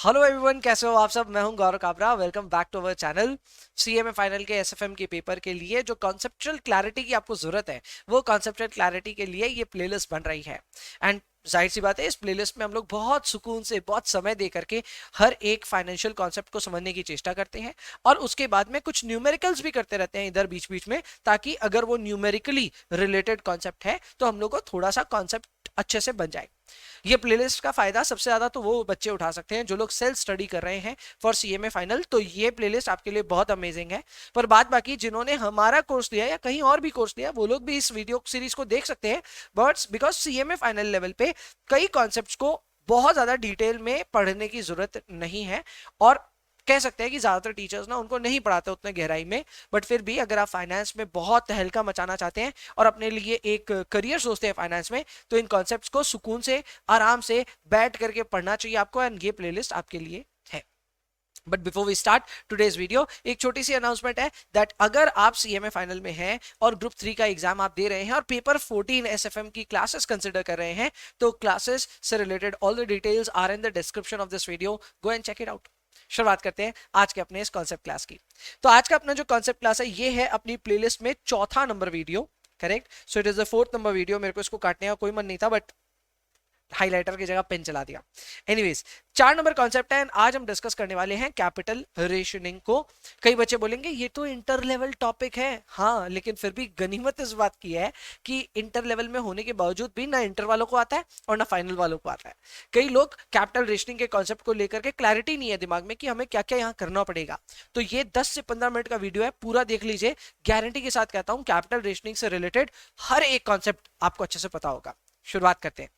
Hello everyone, कैसे हो आप सब। मैं हूं Gaurav Kabra. Welcome back to our channel. CMA final के एसएफएम के पेपर के लिए जो कॉन्सेप्चुअल क्लैरिटी की आपको जरूरत है, वो कॉन्सेप्चुअल क्लैरिटी के लिए ये प्लेलिस्ट बन रही है। एंड जाहिर सी बात है, इस प्लेलिस्ट में हम लोग बहुत सुकून से, बहुत समय दे करके हर एक फाइनेंशियल कॉन्सेप्ट को समझने की चेष्टा करते हैं, और उसके बाद में कुछ न्यूमेरिकल्स भी करते रहते हैं इधर बीच बीच में, ताकि अगर वो न्यूमेरिकली रिलेटेड कॉन्सेप्ट है तो हम लोग को थोड़ा सा कॉन्सेप्ट अच्छे से बन जाए। ये प्लेलिस्ट का फायदा सबसे ज्यादा तो वो बच्चे उठा सकते हैं जो लोग सेल्फ स्टडी कर रहे हैं फॉर सीएमए फाइनल। तो ये प्लेलिस्ट आपके लिए बहुत अमेजिंग है। पर बात बाकी जिन्होंने हमारा कोर्स लिया या कहीं और भी कोर्स लिया, वो लोग भी इस वीडियो सीरीज को देख सकते हैं। But because CMA final level पे कई कॉन्सेप्ट्स को बहुत ज्यादा डिटेल में पढ़ने की जरूरत नहीं है, और कह सकते हैं कि ज्यादातर टीचर्स ना उनको नहीं पढ़ाते उतने गहराई में। बट फिर भी अगर आप फाइनेंस में बहुत तहलका मचाना चाहते हैं और अपने लिए एक करियर सोचते हैं फाइनेंस में, तो इन कॉन्सेप्ट्स को सुकून से, आराम से बैठ करके पढ़ना चाहिए आपको। एंड ये प्लेलिस्ट आपके लिए है। But before we start today's video, एक छोटी सी अनाउंसमेंट है दैट अगर आप सीएमए फाइनल में हैं और ग्रुप 3 का एग्जाम आप दे रहे हैं और पेपर 14 एसएफएम की क्लासेस कंसिडर कर रहे हैं, तो क्लासेस से related all the details are in the description of this video. Go and check it out. शुरुआत करते हैं आज के अपने इस कॉन्सेप्ट क्लास की। तो आज का अपना जो कॉन्सेप्ट क्लास है, ये है अपनी प्लेलिस्ट में चौथा number video. Correct, so it is the fourth number video. मेरे को इसको काटने का कोई मन नहीं था, बट हाइलाइटर की जगह पेन चला दिया। एनीवेज, 4 नंबर कॉन्सेप्ट है। आज हम डिस्कस करने वाले हैं कैपिटल रेशनिंग को। कई बच्चे बोलेंगे ये तो इंटर लेवल टॉपिक है। हाँ, लेकिन फिर भी गनीमत इस बात की है कि इंटर लेवल में होने के बावजूद भी ना इंटर वालों को आता है और ना फाइनल वालों को आता है। कई लोग कैपिटल रेशनिंग के कॉन्सेप्ट को लेकर के क्लैरिटी नहीं है दिमाग में कि हमें क्या क्या यहाँ करना पड़ेगा। तो ये 10 से 15 मिनट का वीडियो है, पूरा देख लीजिए। गारंटी के साथ कहता हूँ कैपिटल रेशनिंग से रिलेटेड हर एक कॉन्सेप्ट आपको अच्छे से पता होगा। शुरुआत करते हैं।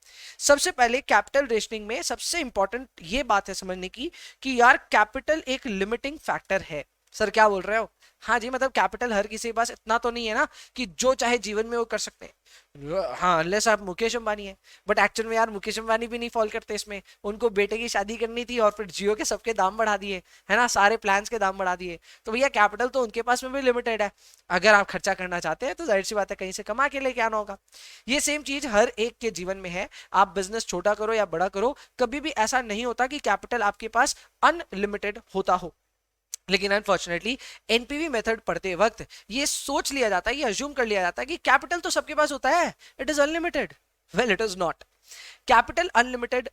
सबसे पहले कैपिटल रेशनिंग में सबसे इंपॉर्टेंट ये बात है समझने की कि यार कैपिटल एक लिमिटिंग फैक्टर है। सर क्या बोल रहे हो? हाँ जी, मतलब कैपिटल हर किसी के पास इतना तो नहीं है ना कि जो चाहे जीवन में वो कर सकते हैं। हाँ, अनलेस आप मुकेश अंबानी है। बट एक्चुअल में यार मुकेश अंबानी भी नहीं फॉल करते इसमें। उनको बेटे की शादी करनी थी और फिर जियो के सबके दाम बढ़ा दिए, है ना, सारे प्लान्स के दाम बढ़ा दिए। तो भैया कैपिटल तो उनके पास में भी लिमिटेड है। अगर आप खर्चा करना चाहते हैं तो जाहिर सी बात है कहीं से कमा के लेके आना होगा। ये सेम चीज हर एक के जीवन में है। आप बिजनेस छोटा करो या बड़ा करो, कभी भी ऐसा नहीं होता कि कैपिटल आपके पास अनलिमिटेड होता हो। लेकिन अनफॉर्चुनेटली एनपीवी मेथड पढ़ते वक्त ये सोच लिया जाता है, ये अज्यूम कर लिया जाता है कि कैपिटल तो सबके पास होता है, it is unlimited. Well, it is not. Capital unlimited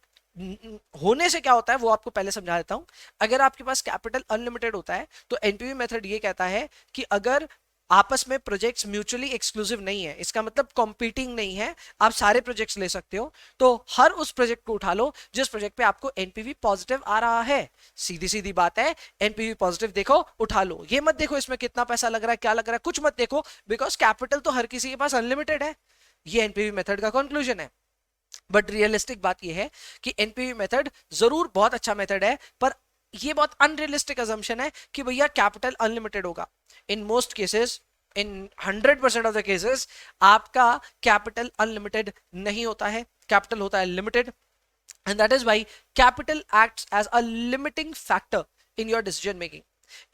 होने से क्या होता है वो आपको पहले समझा देता हूं। अगर आपके पास कैपिटल अनलिमिटेड होता है तो एनपीवी मेथड ये कहता है कि अगर आपस में प्रोजेक्ट्स म्यूचुअली एक्सक्लूसिव नहीं है, इसका मतलब कॉम्पीटिंग नहीं है, आप सारे प्रोजेक्ट्स ले सकते हो, तो हर उस प्रोजेक्ट को उठा लो जिस प्रोजेक्ट पे आपको एनपीवी पॉजिटिव आ रहा है। सीधी सीधी बात है, एनपीवी पॉजिटिव देखो, उठा लो। ये मत देखो इसमें कितना पैसा लग रहा है, क्या लग रहा है, कुछ मत देखो, बिकॉज कैपिटल तो हर किसी के पास अनलिमिटेड है। ये एनपीवी मेथड का कंक्लूजन है। बट रियलिस्टिक बात यह है कि एनपीवी मेथड जरूर बहुत अच्छा मेथड है, पर ये बहुत अनरियलिस्टिक अजम्पशन है कि भैया कैपिटल अनलिमिटेड होगा। In most cases, in 100% of the cases, आपका कैपिटल अनलिमिटेड नहीं होता है, कैपिटल होता है limited. And that is why capital acts as a limiting factor in your decision making.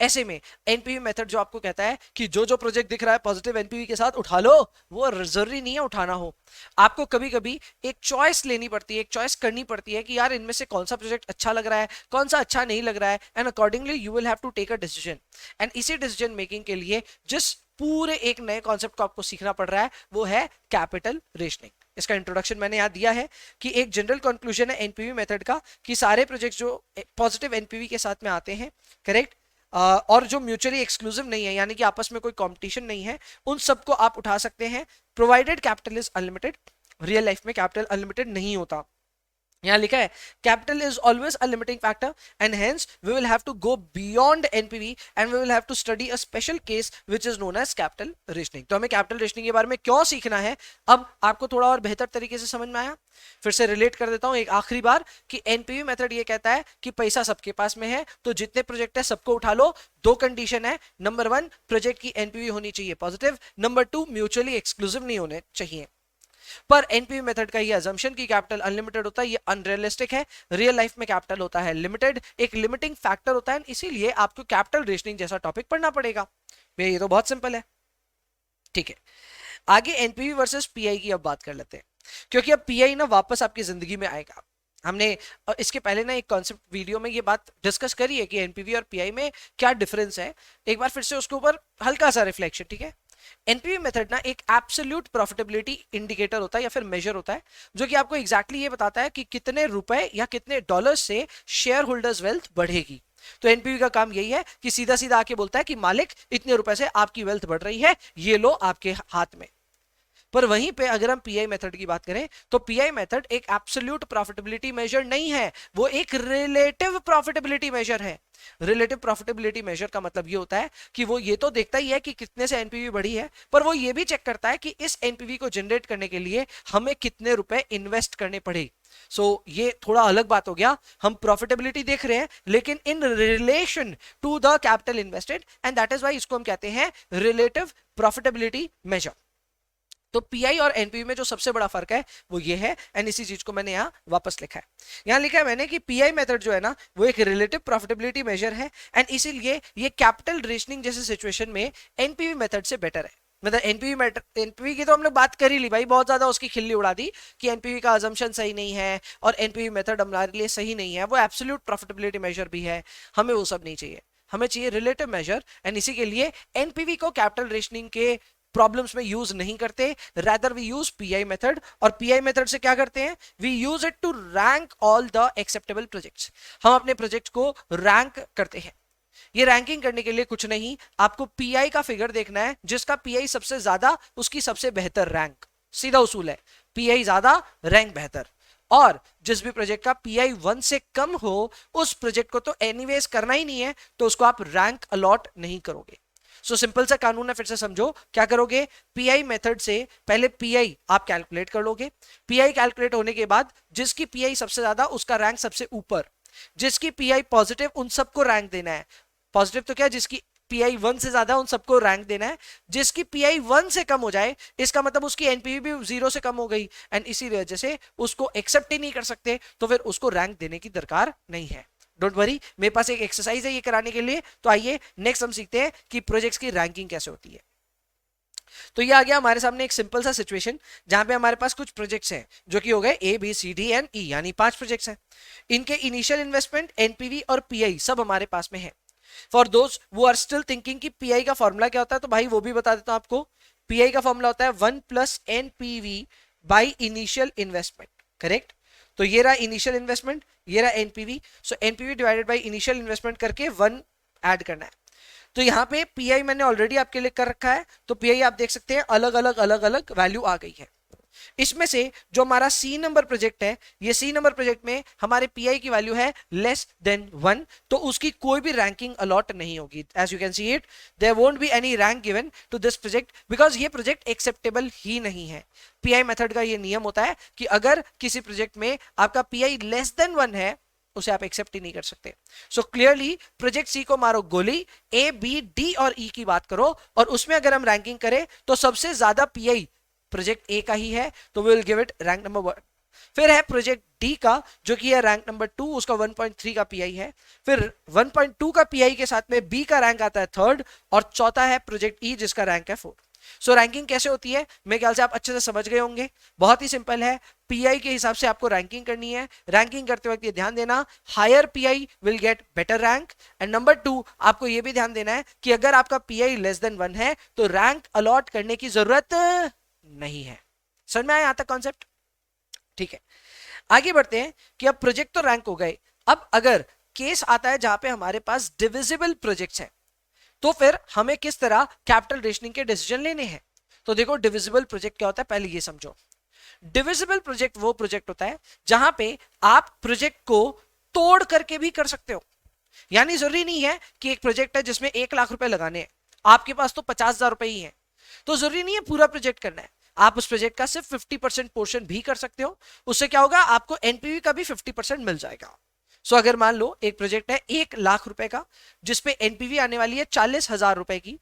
ऐसे में एनपीवी मेथड जो आपको कहता है कि जो जो प्रोजेक्ट दिख रहा है पॉजिटिव एनपीवी के साथ उठा लो, वो जरूरी नहीं है उठाना हो। आपको कभी कभी एक चॉइस लेनी पड़ती है, एक चॉइस करनी पड़ती है कि यार इनमें से कौन सा प्रोजेक्ट अच्छा लग रहा है, कौन सा अच्छा नहीं लग रहा है, and accordingly you will have to take a decision. And इसी डिसीजन मेकिंग के लिए जिस पूरे एक नए कॉन्सेप्ट को आपको सीखना पड़ रहा है वो है कैपिटल रेशनिंग। इसका इंट्रोडक्शन मैंने यहां दिया है कि एक जनरल कंक्लूजन है एनपीवी मेथड का कि सारे प्रोजेक्ट जो पॉजिटिव एनपीवी के साथ में आते हैं, करेक्ट, और जो म्यूचुअली एक्सक्लूसिव नहीं है, यानी कि आपस में कोई कंपटीशन नहीं है, उन सबको आप उठा सकते हैं, provided capital is unlimited. Real life में कैपिटल अनलिमिटेड नहीं होता। यहाँ लिखा है capital is always a limiting factor and hence we will have to go beyond NPV and we will have to study a special case which is known as capital rationing. तो हमें capital rationing के बारे में क्यों सीखना है, अब आपको थोड़ा और बेहतर तरीके से समझ में आया। फिर से रिलेट कर देता हूं एक आखिरी बार कि एनपीवी मेथड ये कहता है कि पैसा सबके पास में है, तो जितने प्रोजेक्ट है सबको उठा लो। दो कंडीशन है, नंबर 1 प्रोजेक्ट की एनपीवी होनी चाहिए पॉजिटिव, नंबर 2 म्यूचुअली एक्सक्लूसिव नहीं होने चाहिए। पर एनपीवी मेथड का ये अजम्पशन कि कैपिटल अनलिमिटेड होता है, ये अनरियलिस्टिक है। रियल लाइफ में कैपिटल होता है लिमिटेड, एक लिमिटिंग फैक्टर होता है, इसीलिए आपको कैपिटल रेशनिंग जैसा टॉपिक पढ़ना पड़ेगा। भैया ये तो बहुत सिंपल है। ठीक है, आगे एनपीवी वर्सेस पीआई की अब बात कर लेते हैं, क्योंकि अब पीआई ना वापस आपकी जिंदगी में आएगा। हमने इसके पहले ना एक कॉन्सेप्ट वीडियो में ये बात डिस्कस करी है कि एनपीवी और पीआई में क्या डिफरेंस है। एक बार फिर से उसके ऊपर हल्का सा रिफ्लेक्शन, ठीक है। एनपीवी मेथड ना एक एब्सोल्यूट प्रॉफिटेबिलिटी इंडिकेटर होता है या फिर मेजर होता है, जो कि आपको एग्जैक्टली ये बताता है कि कितने रुपए या कितने डॉलर से शेयर होल्डर्स वेल्थ बढ़ेगी। तो एनपीवी का काम यही है कि सीधा सीधा आके बोलता है कि मालिक इतने रुपए से आपकी वेल्थ बढ़ रही है, ये लो आपके हाथ में। पर वहीं पे अगर हम पीआई मेथड की बात करें तो पीआई मेथड एक एब्सोल्यूट प्रॉफिटेबिलिटी मेजर नहीं है, वो एक रिलेटिव प्रॉफिटेबिलिटी मेजर है। रिलेटिव प्रॉफिटेबिलिटी मेजर का मतलब ये होता है कि वो ये तो देखता ही है कि कितने से एनपीवी बढ़ी है, पर वो ये भी चेक करता है कि इस एनपीवी को जनरेट करने के लिए हमें कितने रुपए इन्वेस्ट करने पड़े। ये थोड़ा अलग बात हो गया, हम प्रॉफिटेबिलिटी देख रहे हैं लेकिन in relation to the capital invested, and that is why इसको हम कहते हैं रिलेटिव प्रॉफिटेबिलिटी मेजर। तो पीआई और एनपीवी में जो सबसे बड़ा फर्क है वो ये है, एंड इसी चीज को मैंने यहाँ वापस लिखा है। यहाँ लिखा है मैंने कि पीआई मेथड जो है ना वो एक रिलेटिव प्रॉफिटेबिलिटी मेजर है, एंड इसीलिए ये कैपिटल रेशनिंग जैसे सिचुएशन में एनपीवी मेथड से बेटर है। मतलब एनपीवी की तो हम लोग बात कर ही ली भाई, बहुत ज्यादा उसकी खिल्ली उड़ा दी कि एनपीवी का अजम्पशन सही नहीं है और एनपीवी मेथड हमारे लिए सही नहीं है, वो एब्सोल्यूट प्रॉफिटेबिलिटी मेजर भी है, हमें वो सब नहीं चाहिए, हमें चाहिए रिलेटिव मेजर। एंड इसी के लिए एनपीवी को कैपिटल रेशनिंग के प्रॉब्लम्स में यूज नहीं करते, rather we use PI method. और पीआई मेथड से क्या करते हैं, we use it to rank all the acceptable projects. हम अपने प्रोजेक्ट को रैंक करते हैं। ये रैंकिंग करने के लिए कुछ नहीं, आपको पीआई का फिगर देखना है, जिसका पीआई सबसे ज्यादा उसकी सबसे बेहतर रैंक, सीधा उसूल है, पीआई ज्यादा रैंक बेहतर। और जिस भी प्रोजेक्ट का पीआई 1 से कम हो उस प्रोजेक्ट को तो एनीवेज करना ही नहीं है, तो उसको आप रैंक अलॉट नहीं करोगे। सिंपल सा कानून है, फिर से समझो क्या करोगे। पीआई मेथड से पहले पीआई आप कैलकुलेट कर लोगे, पीआई कैलकुलेट होने के बाद जिसकी पीआई सबसे ज्यादा उसका रैंक सबसे ऊपर, जिसकी पीआई पॉजिटिव उन सबको रैंक देना है। पॉजिटिव तो क्या, जिसकी पीआई 1 से ज्यादा उन सबको रैंक देना है। जिसकी पीआई 1 से कम हो जाए इसका मतलब उसकी एनपीवी भी 0 से कम हो गई, एंड इसी वजह से उसको एक्सेप्ट ही नहीं कर सकते, तो फिर उसको रैंक देने की दरकार नहीं है। डोंट वरी, मेरे पास एक एक्सरसाइज है ये कराने के लिए। तो आइए नेक्स्ट हम सीखते हैं कि प्रोजेक्ट्स की रैंकिंग कैसे होती है। तो ये आ गया हमारे सामने एक सिंपल सा सिचुएशन जहां पे हमारे पास कुछ प्रोजेक्ट्स हैं जो कि हो गए A B C D and E, यानी 5 प्रोजेक्ट्स हैं। इनके इनिशियल इन्वेस्टमेंट, एनपीवी और पीआई सब हमारे पास में है। फॉर दोज वो आर स्टिल थिंकिंग कि पीआई का फॉर्मूला क्या होता है, तो भाई वो भी बता देता हूं आपको। पीआई का फॉर्मूला होता है 1 plus NPV by initial investment, correct. तो ये रहा इनिशियल इन्वेस्टमेंट, ये रहा NPV. So NPV divided by initial investment करके 1 ऐड करना है। तो यहाँ पे पीआई मैंने ऑलरेडी आपके लिए कर रखा है, तो पीआई आप देख सकते हैं अलग अलग वैल्यू आ गई है। इसमें से जो हमारा सी नंबर प्रोजेक्ट है, ये सी नंबर प्रोजेक्ट में हमारे पीआई की वैल्यू है लेस देन 1, तो उसकी कोई भी रैंकिंग अलॉट नहीं होगी। As you can see it, there won't be any rank given to this project because ये प्रोजेक्ट एक्सेप्टेबल ही नहीं है। पीआई मेथड का ये नियम होता है कि अगर किसी प्रोजेक्ट में आपका पीआई लेस देन 1 है उसे आप एक्सेप्ट ही नहीं कर सकते। सो क्लियरली प्रोजेक्ट सी को मारो गोली, ए बी डी और ई की बात करो, और उसमें अगर हम रैंकिंग करें तो सबसे ज्यादा पीआई प्रोजेक्ट ए का ही है, तो we will give it rank number 1। फिर है प्रोजेक्ट डी का जो कि है रैंक नंबर 2, उसका 1.3 का पीआई है। फिर 1.2 का पीआई के साथ में बी का रैंक आता है 3rd, और चौथा है प्रोजेक्ट ई जिसका रैंक है 4। सो रैंकिंग कैसे होती है मेरे ख्याल से आप अच्छे से समझ गए होंगे। बहुत ही सिंपल है, पीआई के हिसाब से आपको रैंकिंग करनी है। रैंकिंग करते वक्त ये ध्यान देना, higher PI will get better rank, and number 2 आपको ये भी ध्यान देना है कि अगर आपका पीआई लेस देन 1 है तो रैंक अलॉट करने की जरूरत नहीं है। समझ में आया यहां तक कॉन्सेप्ट? ठीक है, आगे बढ़ते हैं कि अब प्रोजेक्ट तो रैंक हो गए। अब अगर केस आता है जहां पे हमारे पास डिविजिबल प्रोजेक्ट्स हैं, तो फिर हमें किस तरह कैपिटल रेशनिंग के डिसीजन लेने हैं। तो देखो डिविजिबल प्रोजेक्ट क्या होता है, पहले ये समझो। डिविजिबल प्रोजेक्ट वो प्रोजेक्ट होता है जहां पे आप प्रोजेक्ट को तोड़ करके भी कर सकते हो। यानी जरूरी नहीं है कि एक प्रोजेक्ट है जिसमें 1 लाख रुपए लगाने हैं, आपके पास तो 50,000 रुपए ही है, तो जरूरी नहीं है पूरा प्रोजेक्ट करना है। आप उस प्रोजेक्ट का सिर्फ 50% पोर्शन भी कर सकते हो। उससे क्या होगा, आपको एनपीवी का भी 50% मिल जाएगा। सो अगर मान लो एक प्रोजेक्ट है 1 लाख रुपए का, जिसपे एनपीवी आने वाली है 40,000 रुपए की,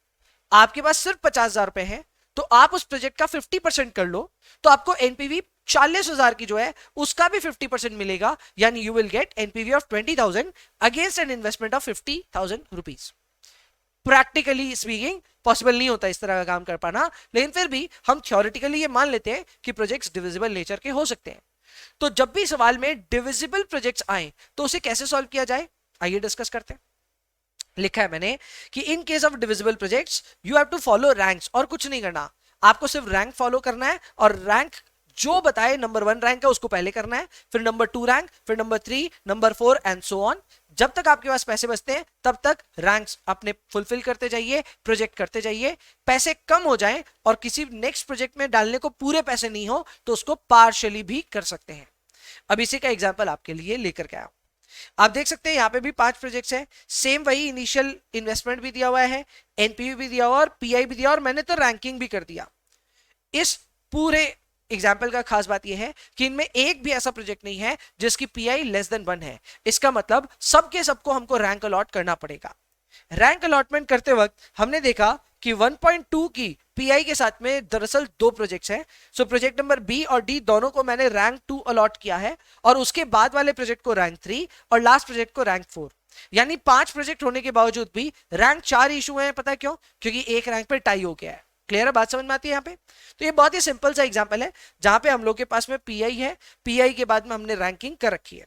आपके पास सिर्फ 50,000 रुपए है, तो आप उस प्रोजेक्ट का 50% कर लो, तो आपको एनपीवी 40,000 की जो है उसका भी 50% मिलेगा, यानी you will get NPV of 20,000 against an investment of 50,000 rupees. Practically speaking possible नहीं होता इस तरह का काम कर पाना, लेकिन फिर भी हम थ्योरेटिकली ये मान लेते हैं कि प्रोजेक्ट्स डिविजिबल नेचर के हो सकते हैं। तो जब भी सवाल में डिविजिबल प्रोजेक्ट्स आए तो उसे कैसे सॉल्व किया जाए, आइए डिस्कस करते हैं। लिखा है मैंने कि in case of divisible projects you have to follow ranks, और कुछ नहीं करना, आपको सिर्फ रैंक फॉलो करना है, और रैंक जो बताए नंबर 1 रैंक है उसको पहले करना है, फिर नंबर 2 रैंक, फिर number 3, number 4 and so on. जब तक आपके पास पैसे बचते हैं तब तक रैंक्स अपने फुलफिल करते जाइए, प्रोजेक्ट करते जाइए। पैसे कम हो जाएं और किसी नेक्स्ट प्रोजेक्ट में डालने को पूरे पैसे नहीं हो तो उसको पार्शियली भी कर सकते हैं। अब इसी का एग्जांपल आपके लिए लेकर के आया। आप देख सकते हैं यहाँ पे भी 5 प्रोजेक्ट्स हैं, सेम वही इनिशियल इन्वेस्टमेंट भी दिया हुआ है, एनपीवी भी दिया हुआ और पीआई भी दिया, और मैंने तो रैंकिंग भी कर दिया। इस पूरे एग्जाम्पल का खास बात यह है कि इनमें एक भी ऐसा प्रोजेक्ट नहीं है जिसकी पीआई लेस देन 1 है। इसका मतलब सबके सबको हमको रैंक अलॉट करना पड़ेगा। रैंक अलॉटमेंट करते वक्त हमने देखा कि 1.2 की पीआई के साथ में दरअसल 2 प्रोजेक्ट्स हैं। सो प्रोजेक्ट नंबर बी और डी दोनों को मैंने रैंक 2 अलॉट किया है, और उसके बाद वाले प्रोजेक्ट को रैंक 3 और लास्ट प्रोजेक्ट को रैंक 4। यानी 5 प्रोजेक्ट होने के बावजूद भी रैंक 4 इशू है। पता है क्यों? क्योंकि एक रैंक पे टाई हो गया है। क्लियर है बात, समझ में आती है यहाँ पे? तो ये बहुत ही सिंपल सा एग्जांपल है जहां पे हम लोग के पास में पीआई है, पीआई के बाद में हमने रैंकिंग कर रखी है।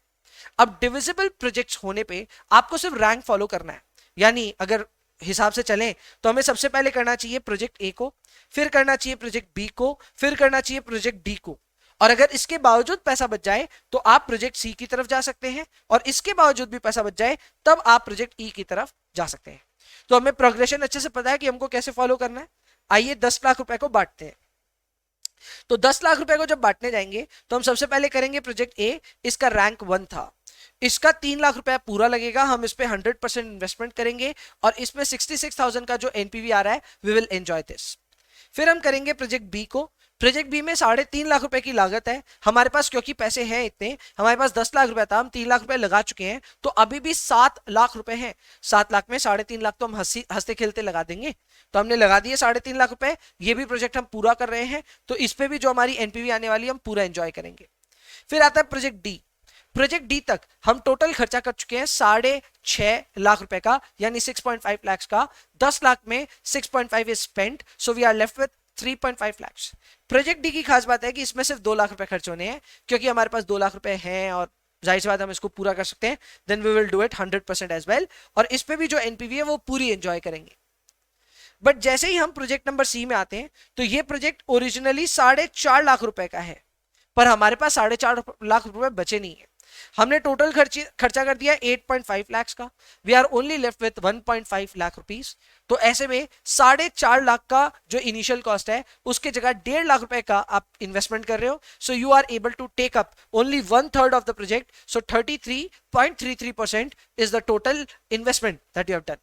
अब डिविजिबल प्रोजेक्ट्स होने पे आपको सिर्फ रैंक फॉलो करना है। यानी अगर हिसाब से चलें तो हमें सबसे पहले करना चाहिए प्रोजेक्ट ए को, फिर करना चाहिए प्रोजेक्ट बी को, फिर करना चाहिए प्रोजेक्ट डी को। और अगर इसके बावजूद पैसा बच जाए तो आप प्रोजेक्ट सी की तरफ जा सकते हैं, और इसके बावजूद भी पैसा बच जाए तब आप प्रोजेक्ट ई की तरफ जा सकते हैं। तो हमें प्रोग्रेशन अच्छे से पता है कि हमको कैसे फॉलो करना है। आइए 10 लाख रुपए को बांटते हैं। तो 10 लाख रुपए को जब बांटने जाएंगे तो हम सबसे पहले करेंगे प्रोजेक्ट ए, इसका रैंक 1 था, इसका 3 लाख रुपया पूरा लगेगा, हम इस पे 100% इन्वेस्टमेंट करेंगे और इसमें 66,000 का जो एनपीवी आ रहा है वी विल एंजॉय दिस। फिर हम करेंगे प्रोजेक्ट बी को। प्रोजेक्ट बी में 3.5 लाख रुपए की लागत है हमारे पास, क्योंकि पैसे हैं इतने, हमारे पास 10 लाख रुपया था, हम 3 लाख रुपए लगा चुके हैं, तो अभी भी 7 लाख रुपए हैं। 7 लाख में 3.5 लाख तो हम हंसते खेलते लगा देंगे, तो हमने लगा दिए 3.5 लाख रुपए। ये भी प्रोजेक्ट हम पूरा कर रहे हैं, तो इस पे भी जो हमारी एनपीवी आने वाली है हम पूरा एंजॉय करेंगे। फिर आता है प्रोजेक्ट डी। प्रोजेक्ट डी तक हम टोटल खर्चा कर चुके हैं 6.5 लाख रुपए का, यानी 6.5 लाख का। 10 लाख में 6.5 is spent, so we are left with 3.5 lakh. Project D की खास बात है कि इसमें सिर्फ 2 लाख रुपए खर्च होने हैं, क्योंकि हमारे पास 2 लाख रुपए हैं और जाहिर सी बात हम इसको पूरा कर सकते हैं। Then we will do it 100% as well, और इस पे भी जो एनपीवी है वो पूरी एंजॉय करेंगे। बट जैसे ही हम प्रोजेक्ट नंबर सी में आते हैं तो ये प्रोजेक्ट ओरिजिनली 4.5 लाख रुपए का है, पर हमारे पास 4.5 लाख रुपए बचे नहीं है। हमने टोटल खर्चा कर दिया 8.5 लाख का, we are only left with 1.5 lakh rupees. तो ऐसे में 4.5 लाख का जो इनिशियल कॉस्ट है उसके जगह 1.5 लाख रुपए का आप इन्वेस्टमेंट कर रहे हो, so you are able to take up only 1/3 of the project, so 33.33% is the total investment that you have done.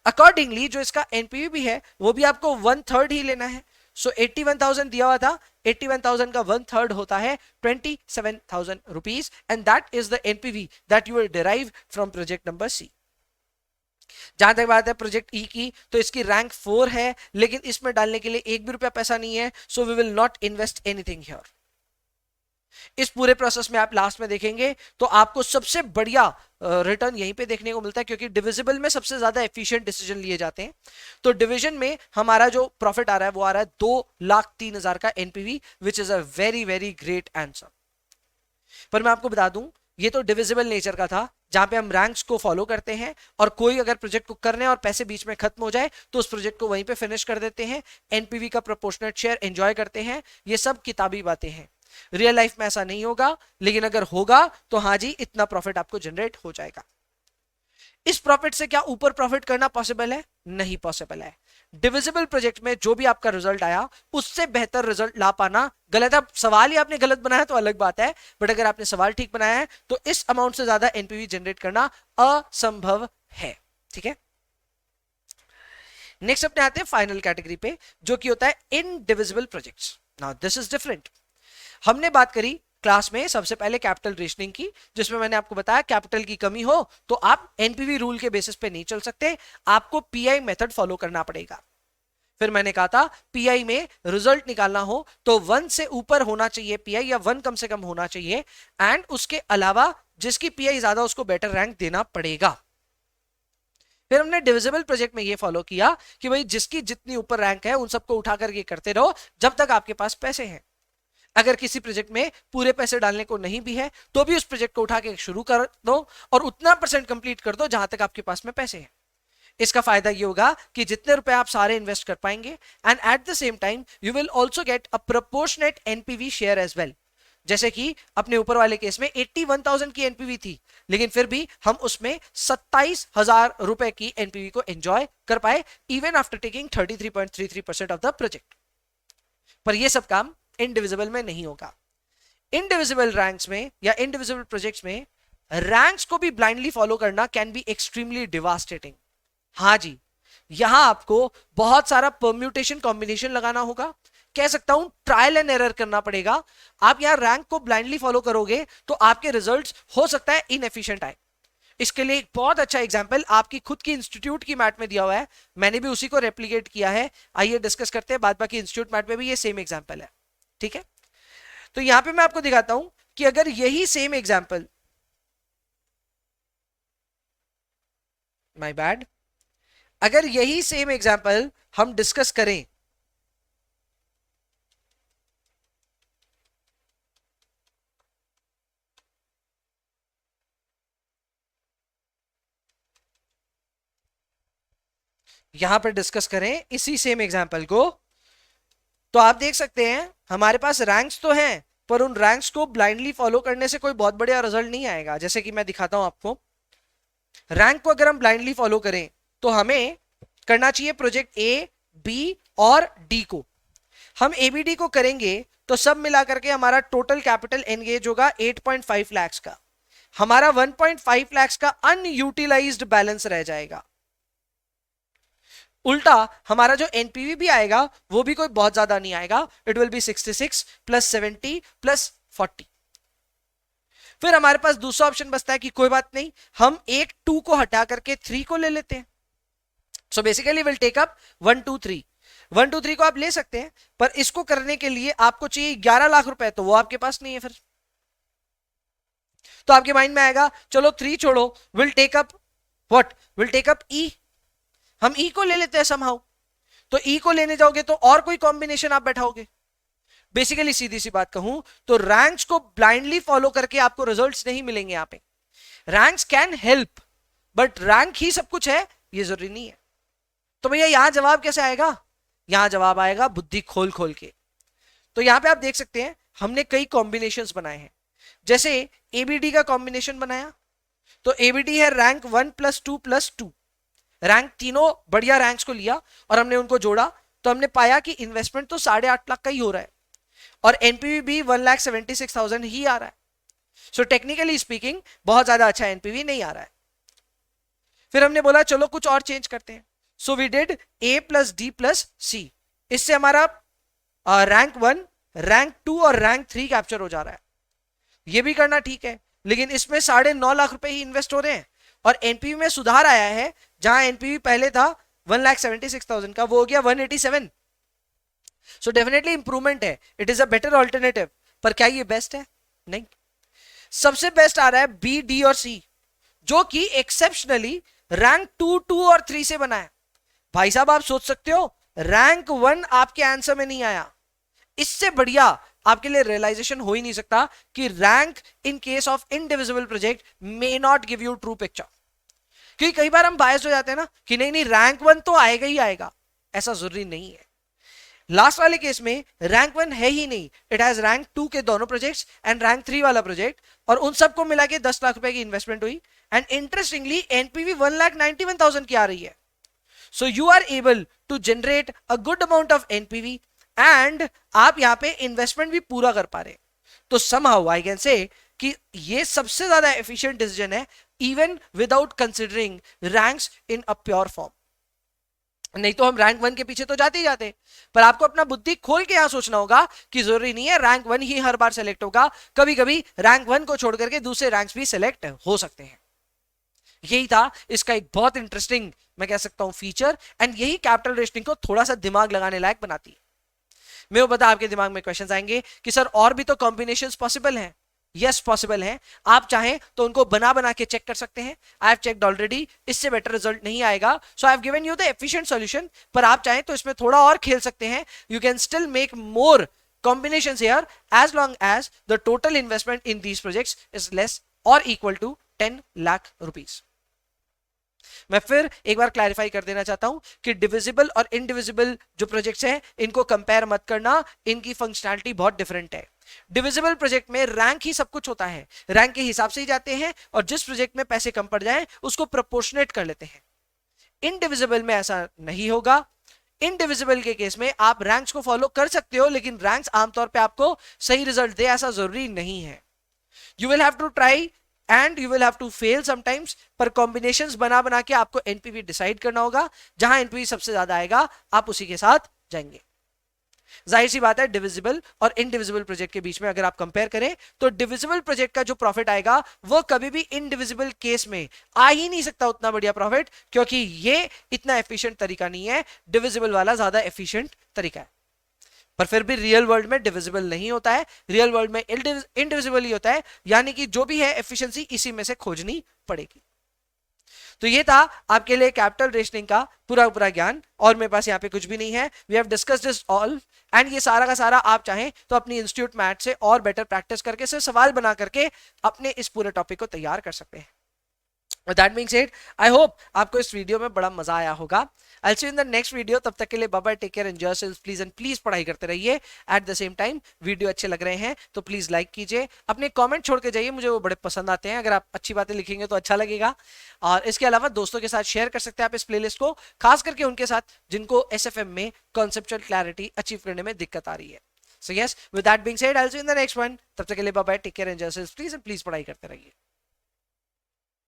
Accordingly जो इसका एनपीवी भी है वो भी आपको 1/3 ही लेना है। सो 81,000 दिया हुआ था, 81,000 का 1/3 होता है 27,000 rupees, and that is the NPV that you will derive from project number C. जहां तक बात है प्रोजेक्ट ई की, तो इसकी रैंक 4 है, लेकिन इसमें डालने के लिए एक भी रुपया पैसा नहीं है, so we will not invest anything here. इस पूरे प्रोसेस में आप लास्ट में देखेंगे तो आपको सबसे बढ़िया रिटर्न यहीं पे देखने को मिलता है, क्योंकि डिविजिबल में सबसे ज्यादा एफिशिएंट डिसीजन लिए जाते हैं। तो डिवीजन में हमारा जो प्रॉफिट आ रहा है वो आ रहा है 2,03,000 का NPV, which is a very very great answer. पर मैं आपको बता दूं ये तो डिविजिबल नेचर का था, जहां पे हम रैंक्स को फॉलो करते हैं, और कोई अगर प्रोजेक्ट को करने और पैसे बीच में खत्म हो जाए तो उस प्रोजेक्ट को वहीं पे फिनिश कर देते हैं, एनपीवी का प्रोपोर्शनेट शेयर एंजॉय करते हैं। ये सब किताबी बातें हैं, रियल लाइफ में ऐसा नहीं होगा, लेकिन अगर होगा तो हाँ जी इतना प्रॉफिट आपको जनरेट हो जाएगा। इस प्रॉफिट से क्या ऊपर प्रॉफिट करना पॉसिबल है? नहीं पॉसिबल है। डिविजिबल प्रोजेक्ट में जो भी आपका रिजल्ट आया उससे बेहतर रिजल्ट ला पाना गलत है। सवाल ही आपने गलत बनाया तो अलग बात है, बट अगर आपने सवाल ठीक बनाया है तो इस अमाउंट से ज्यादा एनपीवी जनरेट करना असंभव है। ठीक है, नेक्स्ट अपने आते हैं फाइनल कैटेगरी पे, जो कि होता है indivisible projects. Now this is different. हमने बात करी क्लास में सबसे पहले कैपिटल रेशनिंग की, जिसमें मैंने आपको बताया कैपिटल की कमी हो तो आप एनपीवी रूल के बेसिस पे नहीं चल सकते, आपको पीआई मेथड फॉलो करना पड़ेगा। फिर मैंने कहा था पीआई में रिजल्ट निकालना हो तो 1 से ऊपर होना चाहिए पीआई, या 1 कम से कम होना चाहिए, एंड उसके अलावा जिसकी पीआई ज्यादा उसको बेटर रैंक देना पड़ेगा। फिर हमने डिविजिबल प्रोजेक्ट में ये फॉलो किया कि भाई जिसकी जितनी ऊपर रैंक है उन सबको उठा करके करते रहो जब तक आपके पास पैसे हैं। अगर किसी प्रोजेक्ट में पूरे पैसे डालने को नहीं भी है तो भी उस प्रोजेक्ट को उठा के शुरू कर दो और उतना परसेंट कंप्लीट कर दो जहां तक आपके पास में पैसे हैं। इसका फायदा ये होगा कि जितने रुपए आप सारे इन्वेस्ट कर पाएंगे and at the same time you will also get a proportionate NPV share as well. जैसे कि अपने ऊपर वाले केस में 81,000 की एनपीवी थी, लेकिन फिर भी हम उसमें 27,000 रुपए की एनपीवी को एंजॉय कर पाए even after taking 33.33% of the project. पर यह सब काम इंडिविजिबल में नहीं होगा। इंडिविजिबल रैंक्स में या इंडिविजिबल प्रोजेक्ट्स में रैंक्स को भी ब्लाइंडली फॉलो करना कैन बी एक्सट्रीमली डिवास्टेटिंग। हाँ जी, यहां आपको बहुत सारा परम्यूटेशन कॉम्बिनेशन लगाना होगा, कह सकता हूं ट्रायल एंड एरर करना पड़ेगा। आप यहां रैंक को ब्लाइंडली फॉलो करोगे तो आपके रिजल्ट्स हो सकता है इनएफिशिएंट आए। इसके लिए एक बहुत अच्छा एग्जांपल आपकी खुद की इंस्टीट्यूट की मैट में दिया हुआ है, मैंने भी उसी को रेप्लिकेट किया है। आइए डिस्कस करते हैं, बाद बाकी इंस्टीट्यूट मैट में भी ये सेम एग्जांपल है। ठीक है, तो यहां पे मैं आपको दिखाता हूं कि अगर यही सेम एग्जांपल, माय बैड, अगर यही सेम एग्जांपल हम डिस्कस करें यहां पर डिस्कस करें इसी सेम एग्जांपल को, तो आप देख सकते हैं हमारे पास रैंक्स तो हैं पर उन रैंक्स को ब्लाइंडली फॉलो करने से कोई बहुत बढ़िया रिजल्ट नहीं आएगा। जैसे कि मैं दिखाता हूं आपको, रैंक को अगर हम ब्लाइंडली फॉलो करें तो हमें करना चाहिए प्रोजेक्ट ए, बी और डी को। हम एबीडी को करेंगे तो सब मिलाकर के हमारा टोटल कैपिटल एंगेज होगा 8.5 लाख का। हमारा 1.5 लाख का अनयूटिलाइज्ड बैलेंस रह जाएगा। उल्टा हमारा जो एनपीवी भी आएगा वो भी कोई बहुत ज्यादा नहीं आएगा, it will be 66 plus 70 plus 40। फिर हमारे पास दूसरा ऑप्शन बचता है कि कोई बात नहीं, हम एक 2 को हटा करके 3 को ले लेते हैं। So basically will take up 1 2 3। 1 2 3 को आप ले सकते हैं, पर इसको करने के लिए आपको चाहिए 11 लाख रुपए, तो वो आपके पास नहीं है। फिर तो आपके माइंड में आएगा चलो 3 छोड़ो, will take up what, will take up E. हम ई को ले लेते हैं समहाउ। तो ई को लेने जाओगे तो और कोई कॉम्बिनेशन आप बैठाओगे। बेसिकली सीधी सी बात कहूं तो रैंक्स को ब्लाइंडली फॉलो करके आपको रिजल्ट्स नहीं मिलेंगे। यहां पे ranks can help, but rank ही सब कुछ है ये जरूरी नहीं है। तो भैया यहां जवाब कैसे आएगा, यहां जवाब आएगा बुद्धि खोल खोल के। तो यहां पे आप देख सकते हैं हमने कई कॉम्बिनेशंस बनाए हैं। जैसे एबीडी का कॉम्बिनेशन बनाया, तो एबीडी है रैंक 1 + 2 + 2। रैंक तीनों बढ़िया रैंक्स को लिया और हमने उनको जोड़ा, तो हमने पाया कि इन्वेस्टमेंट तो 8.5 लाख का ही हो रहा है और एनपीवी भी 1,76,000 ही आ रहा है। सो टेक्निकली स्पीकिंग बहुत ज्यादा अच्छा एनपीवी नहीं आ रहा है। फिर हमने बोला चलो कुछ और चेंज करते हैं। So we did A + D + C। इससे हमारा रैंक 1, रैंक 2 और रैंक 3 कैप्चर हो जा रहा है। ये भी करना ठीक है, लेकिन इसमें 9.5 लाख रुपए ही इन्वेस्ट हो रहे हैं और एनपीवी में सुधार आया है। जहां एनपीवी पहले था 1,76,000 का, वो हो गया 187। सो डेफिनेटली इंप्रूवमेंट है, it is a better alternative. पर क्या ये बेस्ट है? नहीं। सबसे बेस्ट आ रहा है बी, डी और सी, जो कि एक्सेप्शनली रैंक 2, 2 और 3 से बना है। भाई साहब आप सोच सकते हो रैंक 1 आपके आंसर में नहीं आया, इससे बढ़िया आपके लिए रियलाइजेशन हो ही नहीं सकता कि rank in case of indivisible project may not give you true picture. क्योंकि कई बार हम बायस्ड हो जाते हैं ना कि नहीं नहीं रैंक 1 तो आएगा ही आएगा, ऐसा जरूरी नहीं है। लास्ट वाले केस में रैंक 1 है ही नहीं, इट हैज रैंक 2 के दोनों प्रोजेक्ट्स एंड रैंक 3 वाला प्रोजेक्ट, और उन सबको मिला के 10 लाख रुपए की इन्वेस्टमेंट हुई एंड इंटरेस्टिंगली एनपीवी 1,91,000 की आ रही है। So you are able to generate a good amount of NPV and आप यहां पे इन्वेस्टमेंट भी पूरा कर पा रहे। तो समहाउ आई कैन से कि ये सबसे ज्यादा एफिशिएंट डिसीजन है even without considering ranks in a pure form. नहीं तो हम रैंक 1 के पीछे तो जाते ही जाते, पर आपको अपना बुद्धि खोल के यहां सोचना होगा कि जरूरी नहीं है रैंक 1 ही हर बार सेलेक्ट होगा, कभी कभी रैंक 1 को छोड़ करके दूसरे रैंक्स भी सेलेक्ट हो सकते हैं। यही था इसका एक बहुत इंटरेस्टिंग मैं कह सकता हूं फीचर, एंड यही कैपिटल रेशनिंग को थोड़ा सा दिमाग लगाने लायक बनाती है। मैं पता आपके दिमाग में क्वेश्चंस आएंगे कि सर और भी तो कॉम्बिनेशंस पॉसिबल हैं। यस पॉसिबल है, आप चाहें तो उनको बना बना के चेक कर सकते हैं। आई हैव चेक्ड ऑलरेडी, इससे बेटर रिजल्ट नहीं आएगा। So I have given you the efficient solution, पर आप चाहें तो इसमें थोड़ा और खेल सकते हैं। You can still make more combinations here as long as the total investment in these projects is less or equal to 10 lakh rupees. मैं फिर एक बार क्लैरिफाई कर देना चाहता हूं कि डिविजिबल और इनडिविजिबल जो प्रोजेक्ट्स हैं इनको कंपेयर मत करना, इनकी फंक्शनैलिटी बहुत डिफरेंट है. डिविजिबल प्रोजेक्ट में रैंक ही सब कुछ होता है, रैंक के हिसाब से ही जाते हैं और जिस प्रोजेक्ट में पैसे कम पड़ जाए उसको प्रोपोर्शनेट कर लेते हैं. इनडिविजिबल में ऐसा नहीं होगा. इनडिविजिबल के केस में आप रैंक्स को फॉलो कर सकते हो, लेकिन रैंक्स आमतौर पे आपको सही रिजल्ट दे ऐसा जरूरी नहीं है. You will have to try and you will have to fail sometimes, पर कॉम्बिनेशंस बना बना के आपको एनपीवी डिसाइड करना होगा. जहां एनपीवी सबसे ज्यादा आएगा आप उसी के साथ जाएंगे. जाहिर सी बात है डिविजिबल और इनडिविजिबल प्रोजेक्ट के बीच में अगर आप कंपेयर करें तो डिविजिबल प्रोजेक्ट का जो प्रॉफिट आएगा वो कभी भी इनडिविजिबल केस में आ ही नहीं सकता उतना बढ़िया प्रॉफिट, क्योंकि ये इतना एफिशिएंट तरीका नहीं है. डिविजिबल वाला ज्यादा एफिशिएंट तरीका है. पर फिर भी रियल वर्ल्ड में डिविजिबल नहीं होता है, रियल वर्ल्ड में इनडिविजिबल ही होता है. यानी कि जो भी है एफिशिएंसी इसी में से खोजनी पड़ेगी. तो ये था आपके लिए कैपिटल रेशनिंग का पूरा ज्ञान, और मेरे पास यहाँ पे कुछ भी नहीं है. We have discussed this all, and ये सारा का सारा आप चाहें तो अपनी इंस्टीट्यूट मैथ से और बेटर प्रैक्टिस करके सिर्फ सवाल बना करके अपने इस पूरे टॉपिक को तैयार कर सकते हैं. With that being said, I hope आपको इस वीडियो में बड़ा मजा आया होगा. I'll see you in the next video. तब तक के लिए bye bye, take care, enjoy yourselves, please and please पढ़ाई करते रहिए. At the same time, video अच्छे लग रहे हैं तो प्लीज लाइक कीजिए, अपने कमेंट छोड़ के जाइए, मुझे वो बड़े पसंद आते हैं. अगर आप अच्छी बातें लिखेंगे तो अच्छा लगेगा. और इसके अलावा दोस्तों के साथ शेयर कर सकते हैं आप इस प्लेलिस्ट को, खास करके उनके साथ जिनको SFM में कॉन्सेप्चुअल क्लैरिटी अचीव करने में दिक्कत आ रही है. So yes, with that being said, I'll see you in the next one. तब तक के लिए bye bye, take care, enjoy yourselves, please and please पढ़ाई करते रहिए.